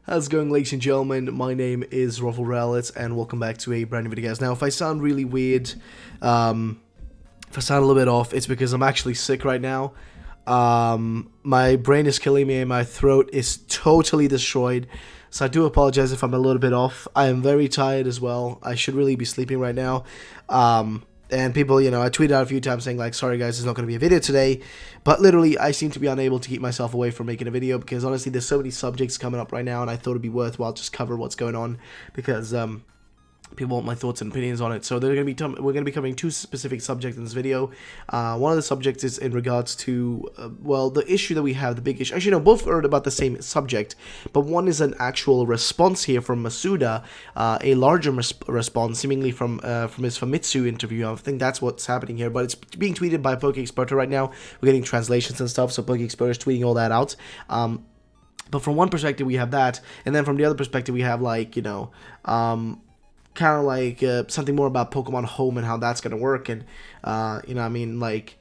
How's it going, ladies and gentlemen? My name is RuffledRowlit, and welcome back to a brand new video, guys. Now, if I sound really weird, if I sound a little bit off, it's because I'm actually sick right now. My brain is killing me, and my throat is totally destroyed. So I do apologize if I'm a little bit off. I am very tired as well. I should really be sleeping right now. And people, I tweeted out a few times saying, like, sorry guys, there's not going to be a video today. But literally, I seem to be unable to keep myself away from making a video because honestly, there's so many subjects coming up right now, and I thought it'd be worthwhile just cover what's going on because people want my thoughts and opinions on it. So we're going to be covering two specific subjects in this video. One of the subjects is in regards to, well, the issue that we have, the big issue. Actually, no, both are about the same subject, but one is an actual response here from Masuda, a larger response, seemingly from his Famitsu interview. I think that's what's happening here, but it's being tweeted by Pokedex right now. We're getting translations and stuff, so Pokedex is tweeting all that out. But from one perspective, we have that, and then from the other perspective, we have, like, kind of like something more about Pokemon Home and how that's going to work, and like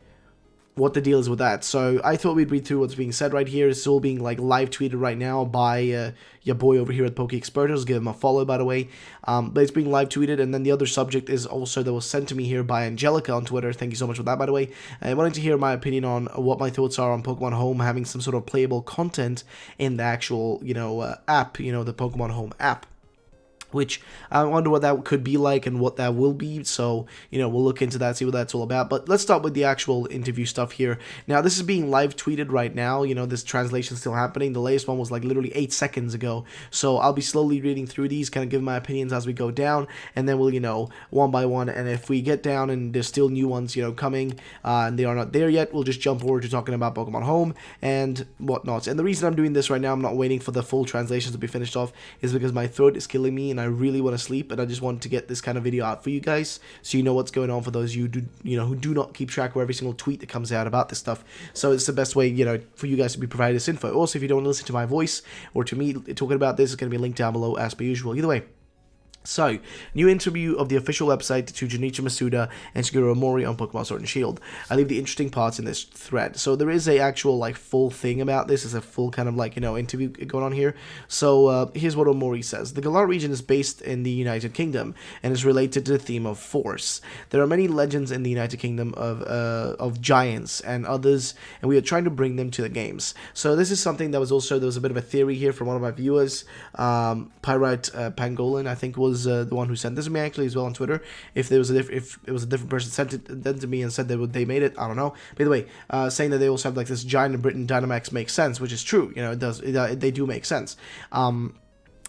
what the deal is with that. So I thought we'd read through what's being said right here. It's all being like live tweeted right now by your boy over here at Pokeexpertos. Give him a follow, by the way. But it's being live tweeted, and then the other subject is also that was sent to me here by Angelica on Twitter. Thank you so much for that, by the way. I wanted to hear my opinion on what my thoughts are on Pokemon Home having some sort of playable content in the actual app, the Pokemon Home app, which I wonder what that could be like and what that will be. So, we'll look into that, see what that's all about. But let's start with the actual interview stuff here. Now, this is being live tweeted right now. This translation is still happening. The latest one was like literally 8 seconds ago. So I'll be slowly reading through these, kind of giving my opinions as we go down. And then we'll, one by one. And if we get down and there's still new ones, coming, and they are not there yet, we'll just jump over to talking about Pokemon Home and whatnot. And the reason I'm doing this right now, I'm not waiting for the full translations to be finished off, is because my throat is killing me and I really want to sleep, and I just wanted to get this kind of video out for you guys so you know what's going on for those of you who do not keep track of every single tweet that comes out about this stuff. So it's the best way for you guys to be provided this info. Also, if you don't want to listen to my voice or to me talking about this, it's going to be linked down below as per usual. Either way. So, new interview of the official website to Junichi Masuda and Shigeru Omori on Pokemon Sword and Shield. I leave the interesting parts in this thread. So there is a actual full thing about this. It's a full kind of interview going on here. So here's what Omori says. The Galar region is based in the United Kingdom and is related to the theme of force. There are many legends in the United Kingdom of giants and others, and we are trying to bring them to the games. So this is something that was also, there was a bit of a theory here from one of my viewers, Pyrite Pangolin, I think was the one who sent this to me actually as well on Twitter. If it was a different person sent it then to me and said that they made it, I don't know. By the way, saying that they also have this giant in Britain Dynamax makes sense, which is true. It does. They do make sense.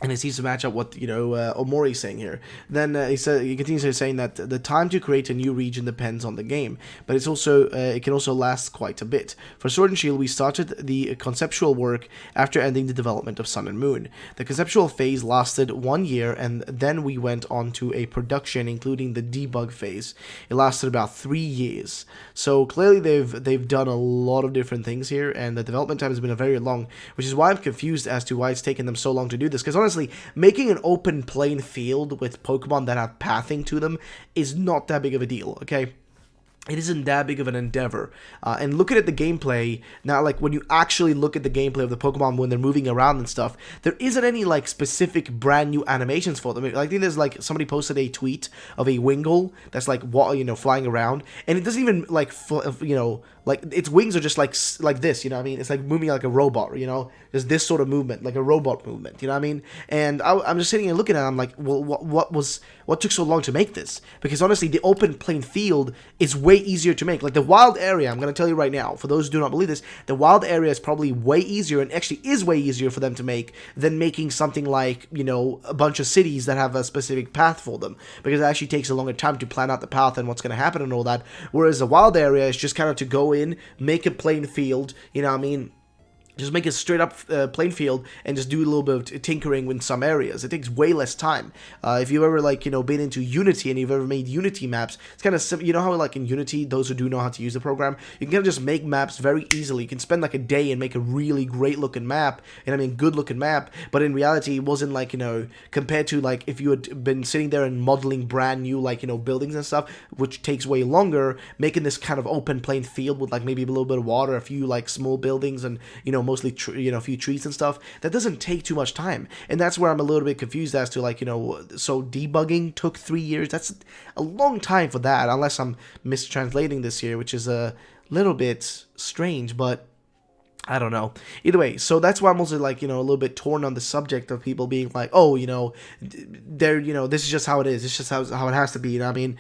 And it seems to match up what Omori is saying here. Then he continues saying that the time to create a new region depends on the game, but it's also it can also last quite a bit. For Sword and Shield, we started the conceptual work after ending the development of Sun and Moon. The conceptual phase lasted 1 year, and then we went on to a production, including the debug phase. It lasted about 3 years. So clearly they've done a lot of different things here, and the development time has been very long, which is why I'm confused as to why it's taken them so long to do this. Because honestly, making an open plain field with Pokemon that have pathing to them is not that big of a deal, okay? It isn't that big of an endeavor. And looking at the gameplay, now, when you actually look at the gameplay of the Pokemon when they're moving around and stuff, there isn't any, specific brand new animations for them. I think there's, somebody posted a tweet of a Wingull that's, flying around, and it doesn't even, its wings are just like this, It's like moving like a robot, There's this sort of movement, like a robot movement, And I'm just sitting and looking at it, I'm like, well, what took so long to make this? Because honestly, the open plain field is way easier to make. The wild area, I'm going to tell you right now, for those who do not believe this, the wild area is probably way easier, and actually is way easier for them to make than making something like, a bunch of cities that have a specific path for them. Because it actually takes a longer time to plan out the path and what's going to happen and all that. Whereas the wild area is just kind of to go in, make a plain field, just make a straight up plain field and just do a little bit of tinkering in some areas. It takes way less time. If you've ever been into Unity and you've ever made Unity maps, it's kind of simple. You know how in Unity, those who do know how to use the program, you can kind of just make maps very easily. You can spend a day and make a really great looking map, and good looking map, but in reality it wasn't compared to if you had been sitting there and modeling brand new buildings and stuff, which takes way longer. Making this kind of open plain field with maybe a little bit of water, a few small buildings, and mostly a few trees and stuff. That doesn't take too much time, and that's where I'm a little bit confused as to like, so debugging took 3 years. That's a long time for that, unless I'm mistranslating this here, which is a little bit strange, but I don't know. Either way, so that's why I'm also like, a little bit torn on the subject of people being like, oh, they're, this is just how it is. It's just how it has to be. You know what I mean?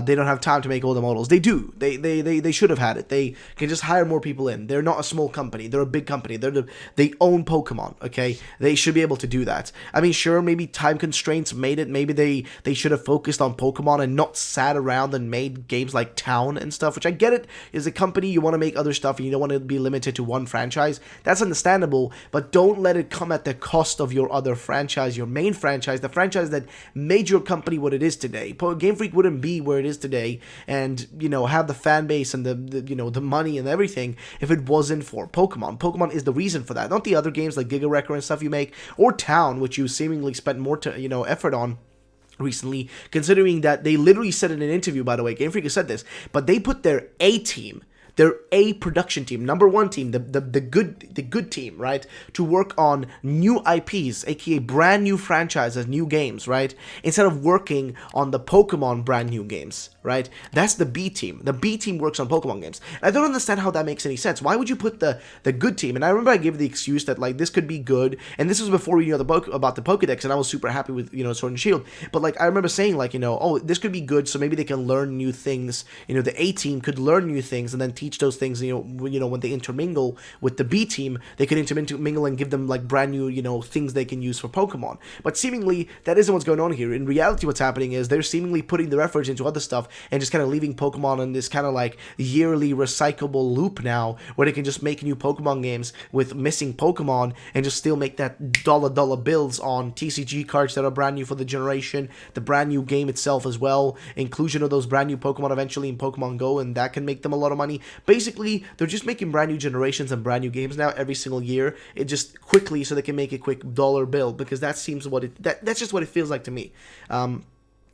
They don't have time to make all the models. They do. They should have had it. They can just hire more people in. They're not a small company. They're a big company. They own Pokemon. Okay, they should be able to do that. I mean, sure, maybe time constraints made it. Maybe they should have focused on Pokemon and not sat around and made games like Town and stuff. Which I get it. Is a company, you want to make other stuff and you don't want to be limited to one franchise. That's understandable, but don't let it come at the cost of your other franchise, your main franchise, the franchise that made your company what it is today. Game Freak wouldn't be where it is today, and have the fan base and the money and everything if it wasn't for Pokemon. Pokemon is the reason for that, not the other games like Giga Wrecker and stuff you make, or Town, which you seemingly spent more effort on recently, considering that they literally said in an interview, by the way, Game Freak has said this, but they put their A team, their A production team, number one team, the good team, right, to work on new IPs, aka brand new franchises, new games, right, instead of working on the Pokemon brand new games, right? That's the B team. The B team works on Pokemon games. I don't understand how that makes any sense. Why would you put the good team? And I remember I gave the excuse that like this could be good, and this was before we knew about the Pokedex, and I was super happy with Sword and Shield. But like I remember saying like oh, this could be good, so maybe they can learn new things. The A team could learn new things and then teach those things. When they intermingle with the B team, they could intermingle and give them like brand new things they can use for Pokemon. But seemingly that isn't what's going on here. In reality, what's happening is they're seemingly putting their efforts into other stuff and just kind of leaving Pokemon in this kind of like yearly recyclable loop now, where they can just make new Pokemon games with missing Pokemon and just still make that dollar bills on TCG cards that are brand new for the generation, the brand new game itself as well, inclusion of those brand new Pokemon eventually in Pokemon Go, and that can make them a lot of money. Basically, they're just making brand new generations and brand new games now every single year. It just quickly so they can make a quick dollar bill, because that seems that's just what it feels like to me.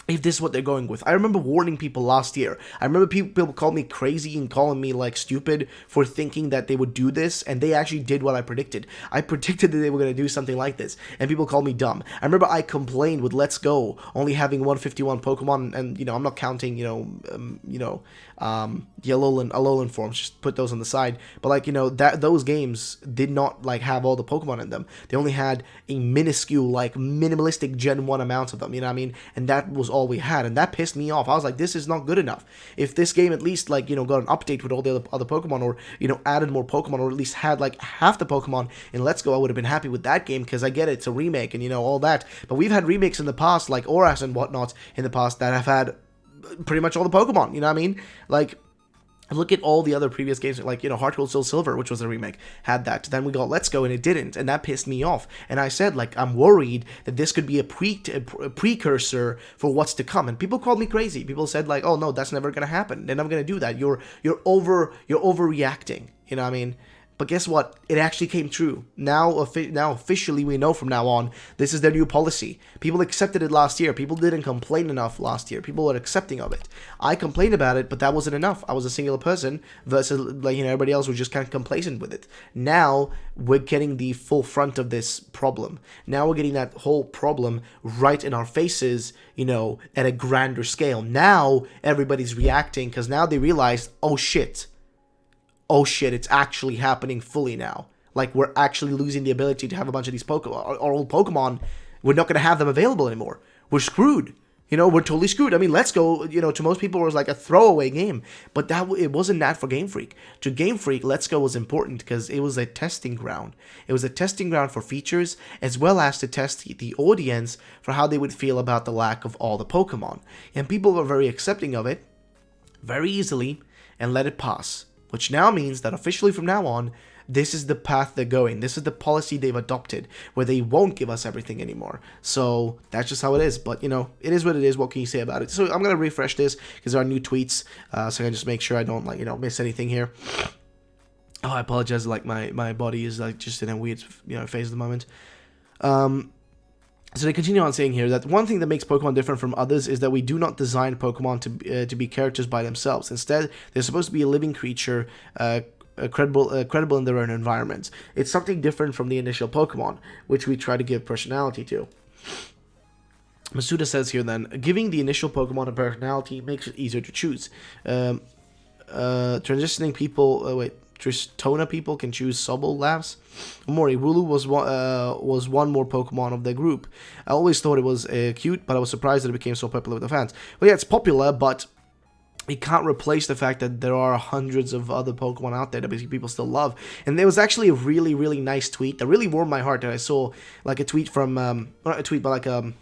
If this is what they're going with. I remember warning people last year. I remember people called me crazy and calling me like stupid for thinking that they would do this, and they actually did what I predicted. I predicted that they were going to do something like this, and people called me dumb. I remember I complained with Let's Go only having 151 Pokemon, and I'm not counting the Alolan forms, just put those on the side. But like that those games did not like have all the Pokemon in them. They only had a minuscule, like minimalistic Gen 1 amount of them, you know what I mean? And that was all we had, and that pissed me off. I was like, this is not good enough. If this game at least like got an update with all the other Pokemon, or added more Pokemon, or at least had like half the Pokemon in Let's Go, I would have been happy with that game, because I get it, it's a remake and all that. But we've had remakes in the past, like Oras and whatnot in the past, that have had pretty much all the Pokemon, you know what I mean? Like, look at all the other previous games, like, Heart Gold Soul Silver, which was a remake, had that. Then we got Let's Go, and it didn't, and that pissed me off. And I said, like, I'm worried that this could be a precursor for what's to come. And people called me crazy. People said, like, oh, no, that's never going to happen. They're never going to do that. You're overreacting, you know what I mean? But guess what? It actually came true. Now officially we know from now on, this is their new policy. People accepted it last year. People didn't complain enough last year. People were accepting of it. I complained about it, but that wasn't enough. I was a singular person versus everybody else was just kind of complacent with it. Now we're getting the full front of this problem. Now we're getting that whole problem right in our faces, at a grander scale. Now everybody's reacting because now they realize, oh shit, it's actually happening fully now. Like, we're actually losing the ability to have a bunch of these Pokemon. Our old Pokemon, we're not going to have them available anymore. We're screwed. We're totally screwed. I mean, Let's Go, to most people, was like a throwaway game. But it wasn't that for Game Freak. To Game Freak, Let's Go was important because it was a testing ground. It was a testing ground for features, as well as to test the audience for how they would feel about the lack of all the Pokemon. And people were very accepting of it, very easily, and let it pass. Which now means that officially from now on, this is the path they're going. This is the policy they've adopted, where they won't give us everything anymore. So that's just how it is. But, it is what it is. What can you say about it? So I'm going to refresh this because there are new tweets. So I can just make sure I don't, miss anything here. Oh, I apologize. Like, my body is, like, just in a weird, phase at the moment. So they continue on saying here that one thing that makes Pokemon different from others is that we do not design Pokemon to be characters by themselves. Instead, they're supposed to be a living creature, credible in their own environments. It's something different from the initial Pokemon, which we try to give personality to. Masuda says here then, giving the initial Pokemon a personality makes it easier to choose. Transitioning people, Tristona people can choose Sobble Labs. Mori, Wooloo was one more Pokemon of the group. I always thought it was cute, but I was surprised that it became so popular with the fans. Well, yeah, it's popular, but it can't replace the fact that there are hundreds of other Pokemon out there that basically people still love. And there was actually a really, really nice tweet that really warmed my heart that I saw, like a tweet from, not a tweet, but like a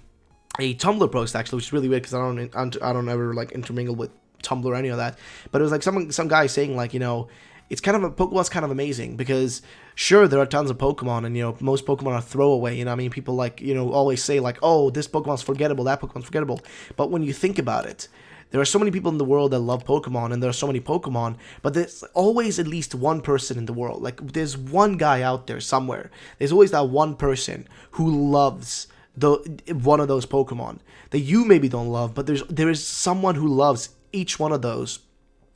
Tumblr post actually, which is really weird because I don't ever like intermingle with Tumblr or any of that. But it was like some guy saying like, you know, it's kind of Pokemon's kind of amazing because sure there are tons of Pokemon and you know most Pokemon are throwaway. You know, I mean people like you know always say like, oh, this Pokemon's forgettable, that Pokemon's forgettable. But when you think about it, there are so many people in the world that love Pokemon, and there are so many Pokemon, but there's always at least one person in the world. Like there's one guy out there somewhere. There's always that one person who loves one of those Pokemon that you maybe don't love, but there is someone who loves each one of those,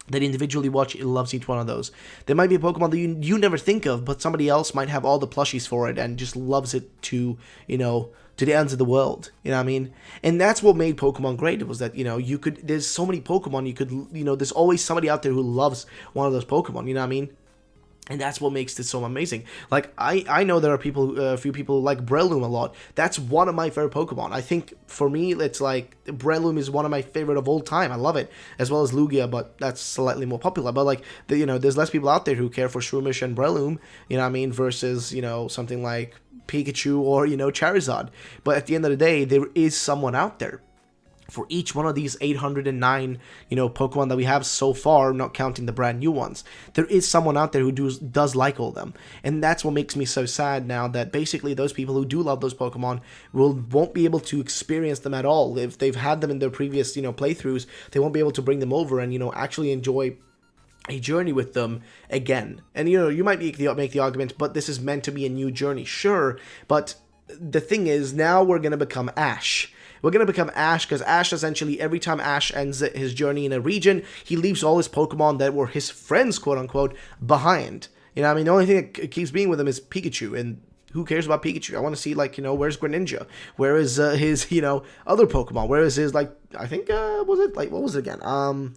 that individually loves each one of those. There might be a Pokemon that you never think of, but somebody else might have all the plushies for it and just loves it to, you know, to the ends of the world. You know what I mean? And that's what made Pokemon great. It was that, you know, there's so many Pokemon, you know, there's always somebody out there who loves one of those Pokemon, you know what I mean? And that's what makes this so amazing. Like, I know there are a few people who like Breloom a lot. That's one of my favorite Pokemon. I think, for me, it's like, Breloom is one of my favorite of all time. I love it. As well as Lugia, but that's slightly more popular. But, like, you know, there's less people out there who care for Shroomish and Breloom, you know what I mean, versus, you know, something like Pikachu or, you know, Charizard. But at the end of the day, there is someone out there for each one of these 809, you know, Pokemon that we have so far, not counting the brand new ones. There is someone out there who does like all of them. And that's what makes me so sad now, that basically those people who do love those Pokemon won't be able to experience them at all. If they've had them in their previous, you know, playthroughs, they won't be able to bring them over and, you know, actually enjoy a journey with them again. And, you know, you might make the argument, but this is meant to be a new journey. Sure, but the thing is, now we're going to become Ash. We're going to become Ash, because Ash, essentially, every time Ash ends his journey in a region, he leaves all his Pokemon that were his friends, quote-unquote, behind. You know what I mean? The only thing that keeps being with him is Pikachu, and who cares about Pikachu? I want to see, like, you know, where's Greninja? Where is his, you know, other Pokemon? Where is his, like, I think, was it, like, what was it again?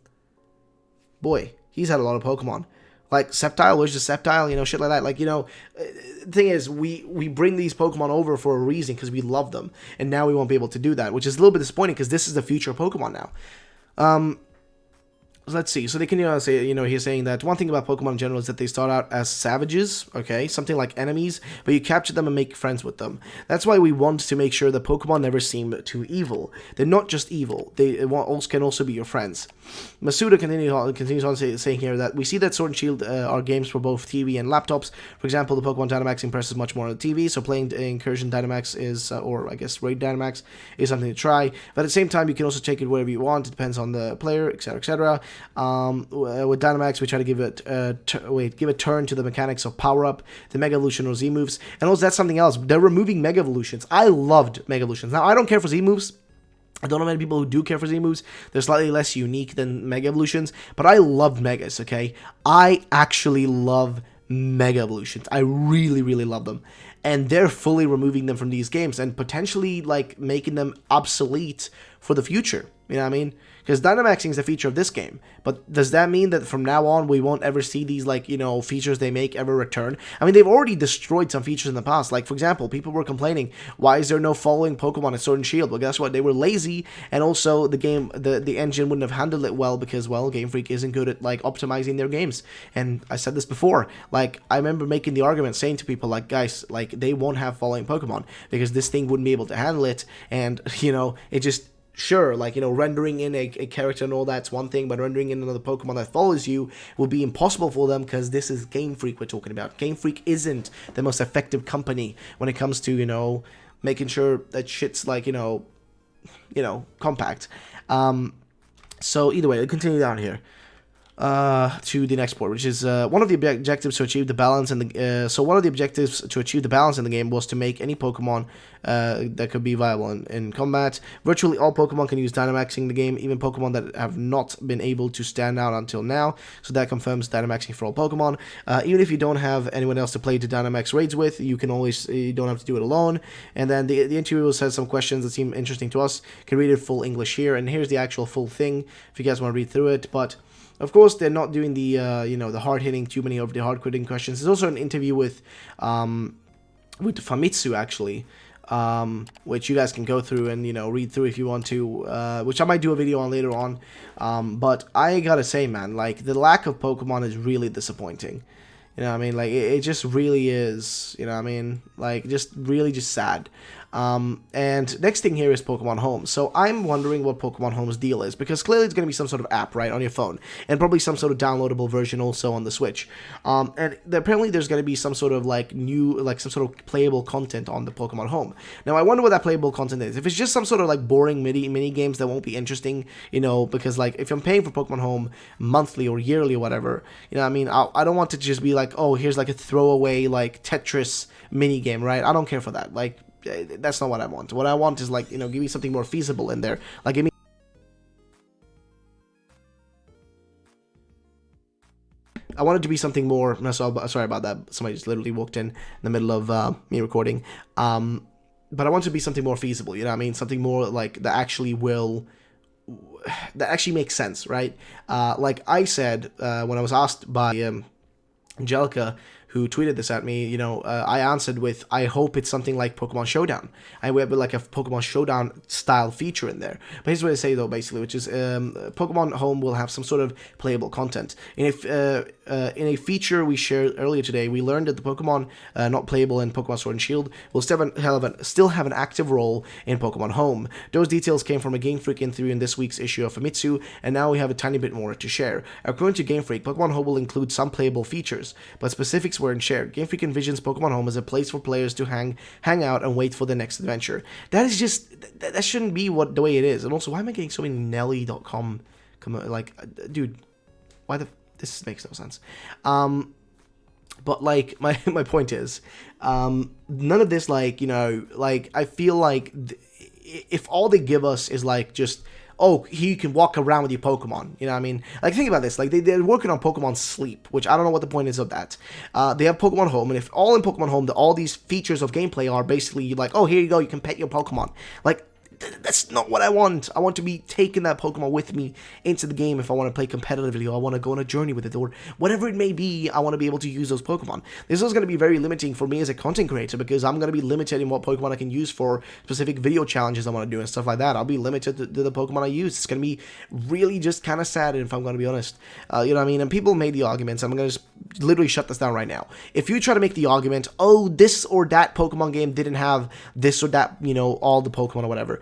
Boy, he's had a lot of Pokemon. Like, Sceptile, where's the Sceptile? You know, shit like that. Like, you know, the thing is, we bring these Pokemon over for a reason, because we love them. And now we won't be able to do that, which is a little bit disappointing, because this is the future of Pokemon now. Let's see. So they continue on to say, you know, he's saying that one thing about Pokemon in general is that they start out as savages, okay, something like enemies, but you capture them and make friends with them. That's why we want to make sure that Pokemon never seem too evil. They're not just evil. They can also be your friends. Masuda continues on saying here that we see that Sword and Shield are games for both TV and laptops. For example, the Pokemon Dynamax impresses much more on the TV, so playing Incursion Dynamax is, or I guess Raid Dynamax, is something to try. But at the same time, you can also take it wherever you want. It depends on the player, etc., etc. With Dynamax, we try to give it turn to the mechanics of Power Up, the Mega Evolution or Z moves, and also that's something else. They're removing Mega Evolutions. I loved Mega Evolutions. Now I don't care for Z moves. I don't know many people who do care for Z moves. They're slightly less unique than Mega Evolutions, but I loved Megas. Okay, I actually love Mega Evolutions. I really, really love them. And they're fully removing them from these games and potentially, like, making them obsolete for the future. You know what I mean? Because Dynamaxing is a feature of this game. But does that mean that from now on we won't ever see these, like, you know, features they make ever return? I mean, they've already destroyed some features in the past. Like, for example, people were complaining, why is there no following Pokemon in Sword and Shield? Well, guess what? They were lazy, and also the game, the engine wouldn't have handled it well because, well, Game Freak isn't good at, like, optimizing their games. And I said this before. Like, I remember making the argument, saying to people, like, guys, like, they won't have following Pokemon because this thing wouldn't be able to handle it. And, you know, it just... Sure, like, you know, rendering in a character and all that's one thing, but rendering in another Pokemon that follows you will be impossible for them because this is Game Freak we're talking about. Game Freak isn't the most effective company when it comes to, you know, making sure that shit's, like, you know, compact. So either way, let's continue down here. to the next part, which is one of the objectives to achieve the balance in the one of the objectives to achieve the balance in the game was to make any Pokemon that could be viable in combat. Virtually all Pokemon can use Dynamaxing in the game, even Pokemon that have not been able to stand out until now. So that confirms Dynamaxing for all Pokemon. Even if you don't have anyone else to play to Dynamax raids with, you don't have to do it alone. And then the interviewer says some questions that seem interesting to us. You can read it full English here, and here's the actual full thing if you guys want to read through it. But of course, they're not doing the the hard-hitting, too many of the hard-quitting questions. There's also an interview with Famitsu, actually, which you guys can go through and, read through if you want to, which I might do a video on later on. But I gotta say, man, like, the lack of Pokemon is really disappointing. You know what I mean? Like, it just really is, you know what I mean? Like, just really just sad. And next thing here is Pokemon Home. So I'm wondering what Pokemon Home's deal is, because clearly it's going to be some sort of app, right, on your phone, and probably some sort of downloadable version also on the Switch. And apparently there's going to be some sort of some sort of playable content on the Pokemon Home. Now I wonder what that playable content is. If it's just some sort of like boring mini games that won't be interesting, because like if I'm paying for Pokemon Home monthly or yearly or whatever, you know what I mean, I don't want it to just be like, oh, here's like a throwaway like Tetris mini game, right? I don't care for that. Like, that's not what I want. What I want is, like, give me something more feasible in there. Like, give me... I want it to be something more... Sorry about that. Somebody just literally walked in the middle of me recording. But I want it to be something more feasible, you know what I mean? Something more, like, that actually makes sense, right? Like I said, when I was asked by Angelica, who tweeted this at me, I answered with, I hope it's something like Pokemon Showdown. I would have like a Pokemon Showdown style feature in there. But here's what I say though, basically, which is Pokemon Home will have some sort of playable content. And if in a feature we shared earlier today, we learned that the Pokemon not playable in Pokemon Sword and Shield will still have an active role in Pokemon Home. Those details came from a Game Freak interview in this week's issue of Famitsu, and now we have a tiny bit more to share. According to Game Freak, Pokemon Home will include some playable features, but specifics weren't shared. Game Freak envisions Pokemon Home as a place for players to hang out and wait for the next adventure. That is just, that shouldn't be the way it is. And also, why am I getting so many Nelly.com, like, dude, this makes no sense. But like, my point is, none of this, like, I feel like if all they give us is like just, oh, you can walk around with your Pokemon, you know what I mean? Like, think about this, like, they're working on Pokemon Sleep, which I don't know what the point is of that. They have Pokemon Home, and if all in Pokemon Home, all these features of gameplay are basically like, oh, here you go, you can pet your Pokemon. Like, that's not what I want. I want to be taking that Pokemon with me into the game if I want to play competitively, or I want to go on a journey with it, or whatever it may be. I want to be able to use those Pokemon. This is going to be very limiting for me as a content creator, because I'm going to be limited in what Pokemon I can use for specific video challenges I want to do and stuff like that. I'll be limited to the Pokemon I use. It's going to be really just kind of sad, if I'm going to be honest. You know what I mean? And people made the arguments. I'm going to just literally shut this down right now. If you try to make the argument, oh, this or that Pokemon game didn't have this or that, all the Pokemon or whatever,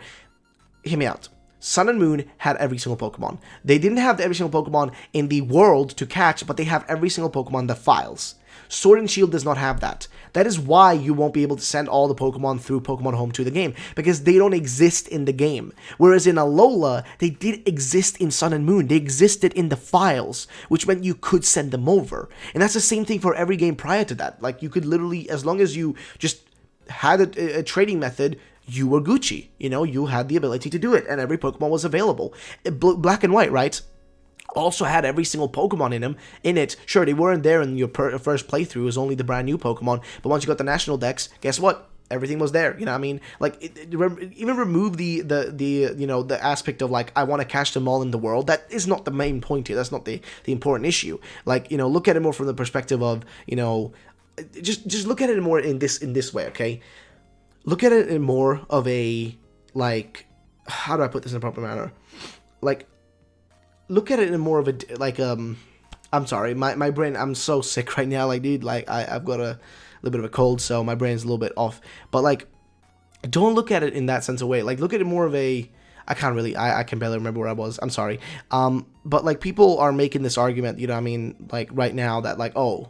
hear me out. Sun and Moon had every single Pokemon. They didn't have every single Pokemon in the world to catch, but they have every single Pokemon that files. Sword and Shield does not have that. That is why you won't be able to send all the Pokemon through Pokemon Home to the game, because they don't exist in the game. Whereas in Alola, they did exist in Sun and Moon. They existed in the files, which meant you could send them over. And that's the same thing for every game prior to that. Like, you could literally, as long as you just had a trading method, you were Gucci. You had the ability to do it, and every Pokemon was available. Black and White, right? Also had every single Pokemon in it. Sure, they weren't there in your first playthrough. It was only the brand new Pokemon. But once you got the national dex, guess what? Everything was there. You know what I mean? Like, even remove the aspect of, like, I want to catch them all in the world. That is not the main point here. That's not the important issue. Like, look at it more from the perspective of, just look at it more in this way, okay? Look at it in more of a, like, how do I put this in a proper manner? Like, look at it in more of a, like, I'm sorry, my brain, I'm so sick right now, like, dude, like, I've got a little bit of a cold, so my brain's a little bit off, but, like, don't look at it in that sense of way. Like, look at it more of a, I can barely remember where I was, I'm sorry, but, like, people are making this argument, you know what I mean, like, right now, that, like, oh,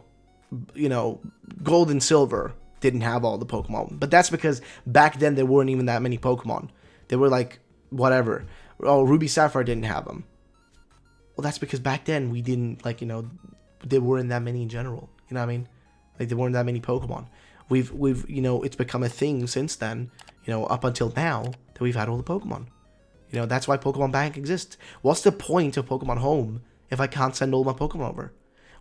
gold and silver didn't have all the Pokemon, but that's because back then there weren't even that many Pokemon. They were like, whatever. Oh, Ruby Sapphire didn't have them. Well, Well, that's because back then we didn't, like, you know, there weren't that many in general. You know what I mean? Like, there weren't that many Pokemon. We've you know, it's become a thing since then, you know, up until now, that we've had all the Pokemon. You know, that's why Pokemon Bank exists. What's the point of Pokemon Home if I can't send all my Pokemon over?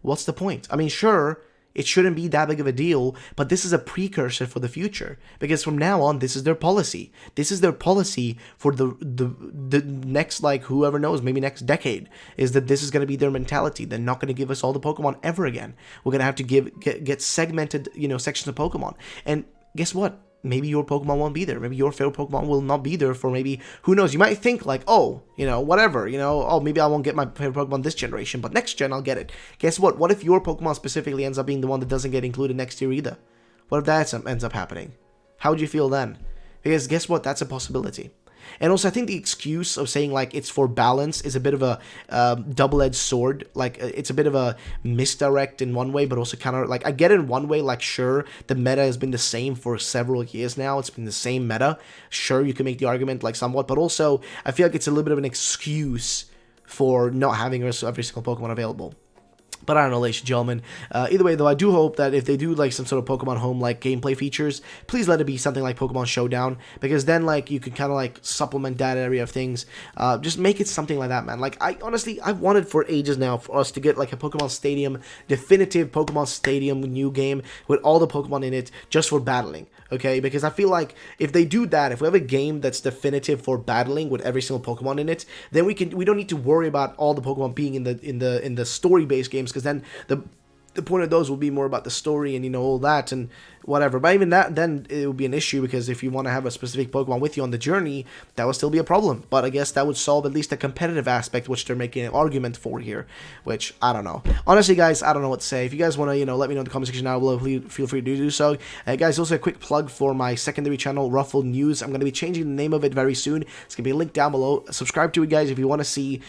What's the point? I mean, sure, it shouldn't be that big of a deal, but this is a precursor for the future. Because from now on, this is their policy. This is their policy for the next, like, whoever knows, maybe next decade, is that this is going to be their mentality. They're not going to give us all the Pokemon ever again. We're going to have to get segmented, you know, sections of Pokemon. And guess what? Maybe your Pokemon won't be there. Maybe your favorite Pokemon will not be there for maybe, who knows, you might think like, oh, you know, whatever, you know, oh, maybe I won't get my favorite Pokemon this generation, but next gen I'll get it. Guess what? What if your Pokemon specifically ends up being the one that doesn't get included next year either? What if that ends up happening? How would you feel then? Because guess what? That's a possibility. And also, I think the excuse of saying, like, it's for balance is a bit of a double-edged sword. Like, it's a bit of a misdirect in one way, but also kind of, like, I get it in one way, like, sure, the meta has been the same for several years now. It's been the same meta. Sure, you can make the argument, like, somewhat, but also, I feel like it's a little bit of an excuse for not having every single Pokemon available. But I don't know, ladies and gentlemen. Either way, though, I do hope that if they do, like, some sort of Pokemon Home, like, gameplay features, please let it be something like Pokemon Showdown, because then, like, you can kind of, like, supplement that area of things. Just make it something like that, man. Like, I've wanted for ages now for us to get, like, a Pokemon Stadium, definitive Pokemon Stadium new game with all the Pokemon in it just for battling, okay? Because I feel like if they do that, if we have a game that's definitive for battling with every single Pokemon in it, then we don't need to worry about all the Pokemon being in the story-based games, because then the point of those will be more about the story and, you know, all that and whatever. But even that, then it would be an issue, because if you want to have a specific Pokemon with you on the journey, that would still be a problem. But I guess that would solve at least the competitive aspect, which they're making an argument for here, which I don't know. Honestly, guys, I don't know what to say. If you guys want to, you know, let me know in the comment section down below, feel free to do so. Guys, also a quick plug for my secondary channel, Ruffled News. I'm going to be changing the name of it very soon. It's going to be linked down below. Subscribe to it, guys, if you want to see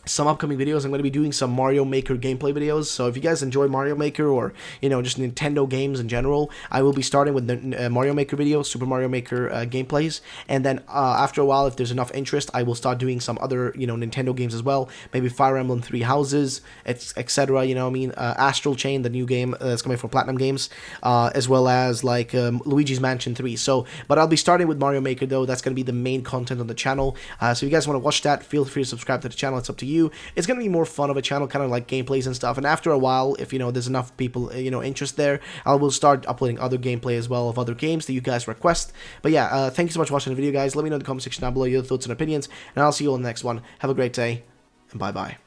some upcoming videos. I'm going to be doing some Mario Maker gameplay videos, so if you guys enjoy Mario Maker or, you know, just Nintendo games in general, I will be starting with the Mario Maker videos, Super Mario Maker gameplays, and then after a while, if there's enough interest, I will start doing some other, you know, Nintendo games as well, maybe Fire Emblem Three Houses, etc., you know what I mean, Astral Chain, the new game that's coming from Platinum Games, as well as, like, Luigi's Mansion 3, so, but I'll be starting with Mario Maker, though. That's going to be the main content on the channel, so if you guys want to watch that, feel free to subscribe to the channel. It's up to you. It's going to be more fun of a channel, kind of like gameplays and stuff, and after a while, if, you know, there's enough people, you know, interest there, I will start uploading other gameplay as well of other games that you guys request. But yeah, thank you so much for watching the video, guys. Let me know in the comment section down below your thoughts and opinions, and I'll see you on the next one. Have a great day, and bye-bye.